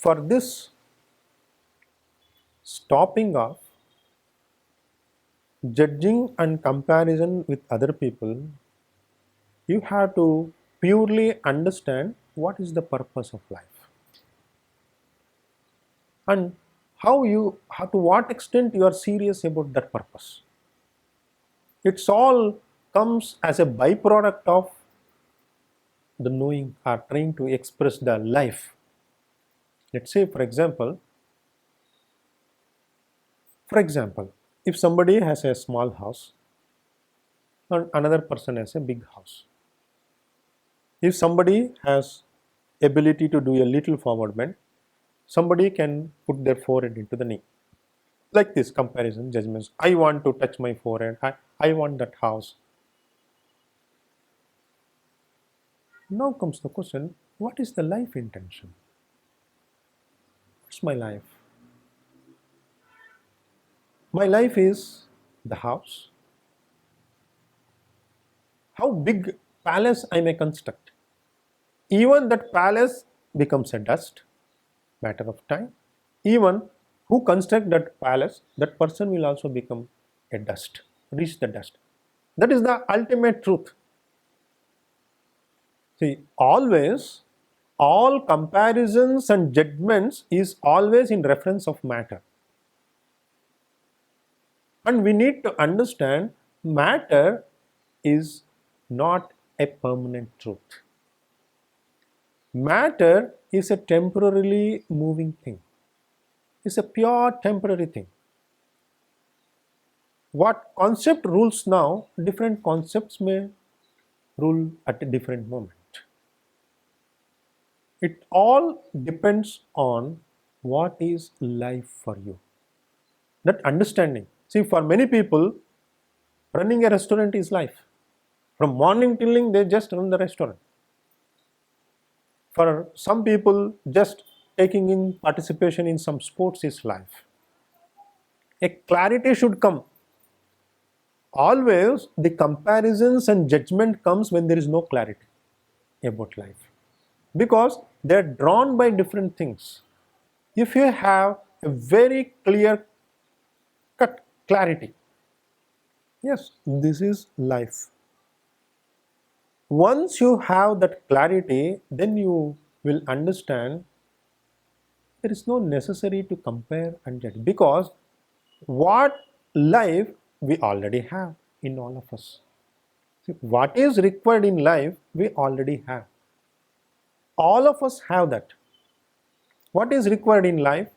For this stopping of judging and comparison with other people, you have to purely understand what is the purpose of life and how to what extent you are serious about that purpose. It's all comes as a byproduct of the knowing or trying to express the life. Let's say for example, if somebody has a small house and another person has a big house, if somebody has ability to do a little forward bend, somebody can put their forehead into the knee. Like this comparison judgments. I want to touch my forehead. I want that house. Now comes the question, what is the life intention? What's my life? My life is the house. How big palace I may construct. Even that palace becomes a dust, matter of time. Even who construct that palace, that person will also become a dust, reach the dust. That is the ultimate truth. See, always, all comparisons and judgments is always in reference of matter. And we need to understand matter is not a permanent truth. Matter is a temporarily moving thing. It's a pure temporary thing. What concept rules now, different concepts may rule at a different moment. It all depends on what is life for you. That understanding. See, for many people, running a restaurant is life. From morning till evening, they just run the restaurant. For some people, just taking in participation in some sports is life. A clarity should come. Always the comparisons and judgment comes when there is no clarity about life, because they are drawn by different things. If you have a very clear cut clarity, yes, this is life. Once you have that clarity, then you will understand there is no necessary to compare and judge, because what life we already have in all of us. See, what is required in life we already have. All of us have that. What is required in life?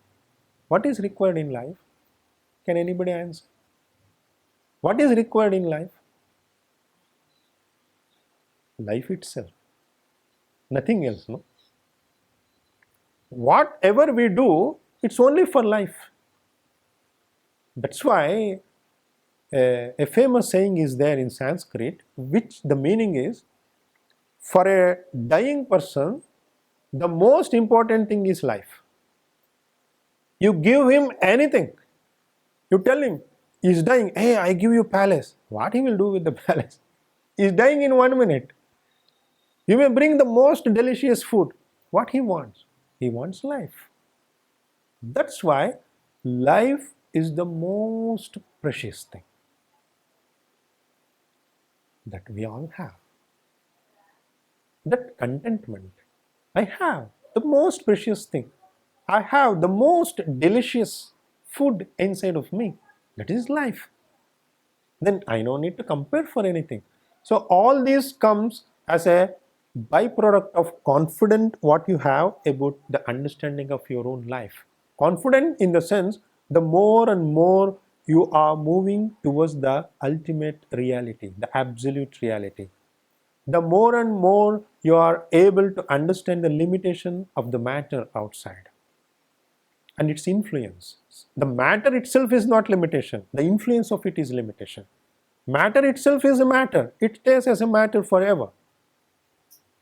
What is required in life? Can anybody answer? What is required in life? Life itself. Nothing else, no? Whatever we do, it's only for life. That's why a famous saying is there in Sanskrit, which the meaning is, for a dying person, the most important thing is life. You give him anything. You tell him, he's dying, hey, I give you palace. What he will do with the palace? He's dying in 1 minute. You may bring the most delicious food. What he wants? He wants life. That's why life is the most precious thing that we all have. That contentment. I have the most precious thing. I have the most delicious food inside of me. That is life. Then I don't need to compare for anything. So all this comes as a byproduct of confident what you have about the understanding of your own life. Confident in the sense, the more and more you are moving towards the ultimate reality, the absolute reality, the more and more you are able to understand the limitation of the matter outside and its influence. The matter itself is not limitation, the influence of it is limitation. Matter itself is a matter, it stays as a matter forever.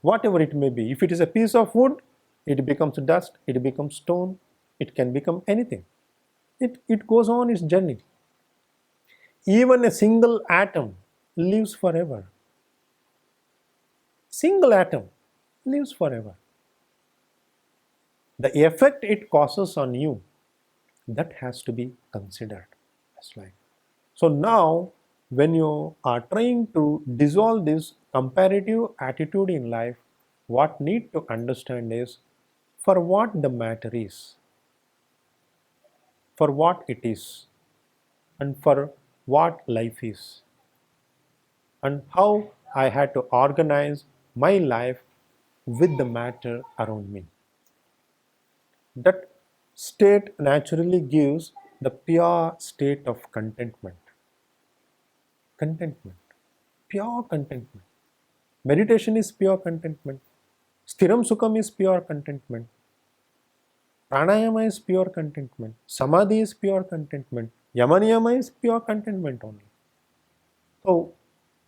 Whatever it may be, if it is a piece of wood, it becomes dust, it becomes stone, it can become anything. It goes on its journey. Even a single atom lives forever. Single atom lives forever. the effect it causes on you, that has to be considered as life. So now, when you are trying to dissolve this comparative attitude in life, what need to understand is for what the matter is, for what it is, and for what life is, and how I had to organize my life with the matter around me. That state naturally gives the pure state of contentment. Contentment, pure contentment. Meditation is pure contentment. Sthiram Sukham is pure contentment. Pranayama is pure contentment. Samadhi is pure contentment. Yamaniyama is pure contentment only. So,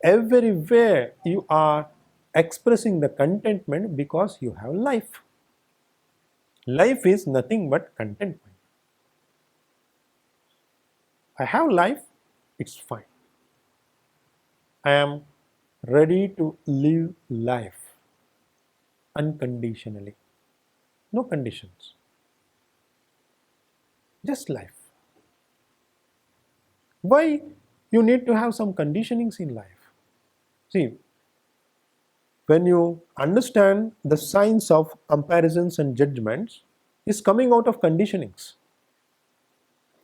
everywhere you are expressing the contentment because you have life. Life is nothing but contentment. I have life, it's fine. I am ready to live life unconditionally. No conditions. Just life. Why you need to have some conditionings in life? See, when you understand the science of comparisons and judgments is coming out of conditionings.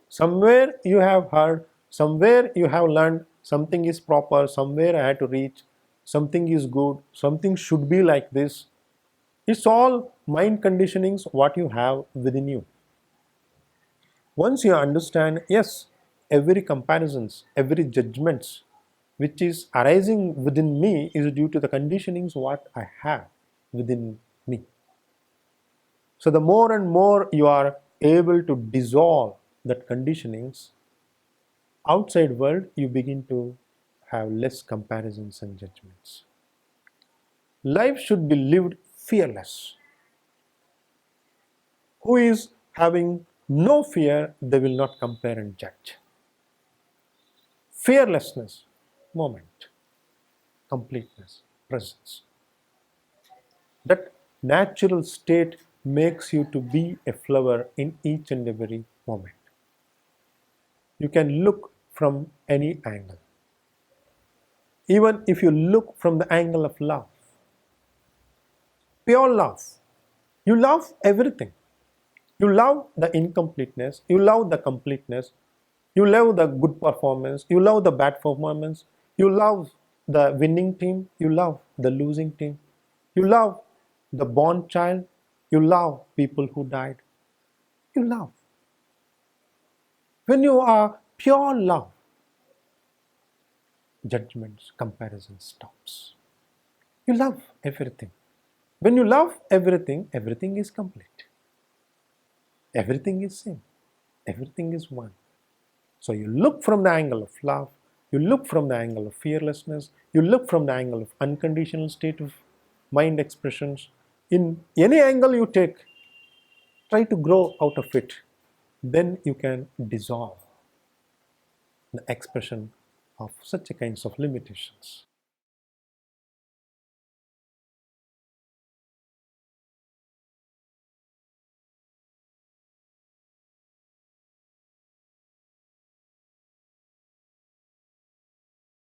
Somewhere you have heard, somewhere you have learned something is proper, somewhere I had to reach, something is good, something should be like this. It's all mind conditionings what you have within you. Once you understand, yes, every comparisons, every judgments which is arising within me is due to the conditionings what I have within me. So the more and more you are able to dissolve that conditionings, outside world you begin to have less comparisons and judgments. Life should be lived fearless. Who is having no fear, they will not compare and judge. Fearlessness, moment, completeness, presence. That natural state makes you to be a flower in each and every moment. You can look from any angle. Even if you look from the angle of love, pure love, you love everything. You love the incompleteness, you love the completeness, you love the good performance, you love the bad performance, you love the winning team, you love the losing team, you love the born child, you love people who died. You love. When you are pure love, judgments, comparison stops. You love everything. When you love everything, everything is complete. Everything is same. Everything is one. So you look from the angle of love, you look from the angle of fearlessness, you look from the angle of unconditional state of mind expressions. In any angle you take, try to grow out of it. Then you can dissolve the expression of such kinds of limitations.